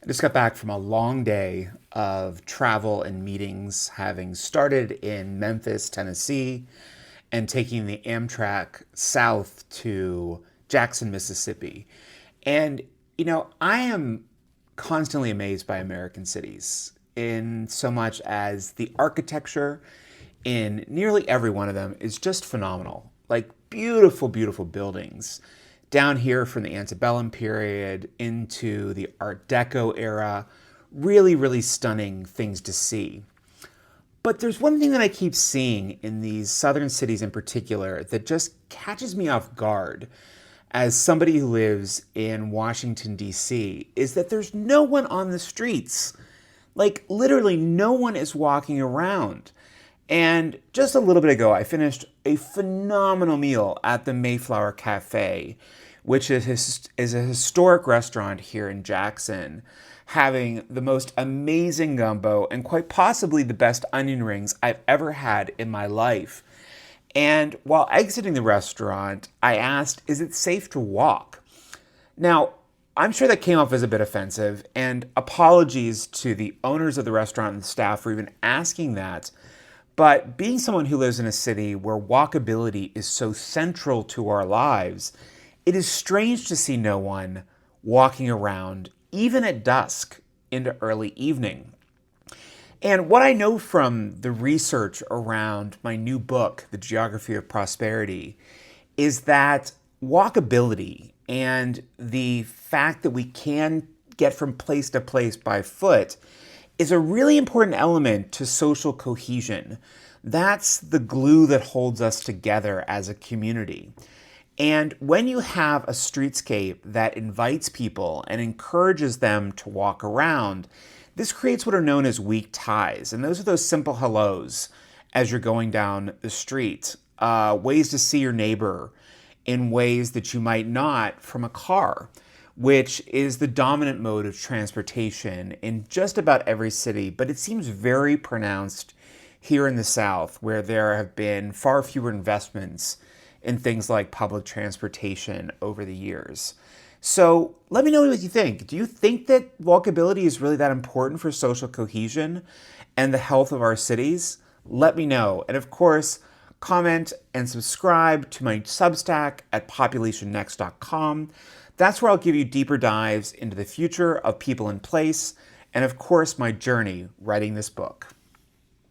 I just got back from a long day of travel and meetings, having started in Memphis, Tennessee, and taking the Amtrak south to Jackson, Mississippi. And, I am constantly amazed by American cities in so much as the architecture in nearly every one of them is just phenomenal. Like beautiful, beautiful buildings down here from the antebellum period into the Art Deco era. Really, really stunning things to see. But there's one thing that I keep seeing in these southern cities in particular that just catches me off guard as somebody who lives in Washington, D.C., is that there's no one on the streets. Like, literally, no one is walking around. And just a little bit ago, I finished a phenomenal meal at the Mayflower Cafe, which is a historic restaurant here in Jackson, having the most amazing gumbo and quite possibly the best onion rings I've ever had in my life. And while exiting the restaurant, I asked, is it safe to walk? Now, I'm sure that came off as a bit offensive, and apologies to the owners of the restaurant and the staff for even asking that. But being someone who lives in a city where walkability is so central to our lives, it is strange to see no one walking around, even at dusk into early evening. And what I know from the research around my new book, The Geography of Prosperity, is that walkability and the fact that we can get from place to place by foot is a really important element to social cohesion. That's the glue that holds us together as a community. And when you have a streetscape that invites people and encourages them to walk around, this creates what are known as weak ties. And those are those simple hellos as you're going down the street, ways to see your neighbor in ways that you might not from a car, which is the dominant mode of transportation in just about every city, but it seems very pronounced here in the South, where there have been far fewer investments in things like public transportation over the years. So let me know what you think. Do you think that walkability is really that important for social cohesion and the health of our cities? Let me know. And of course, comment and subscribe to my Substack at populationnext.com. That's where I'll give you deeper dives into the future of people in place and, of course, my journey writing this book.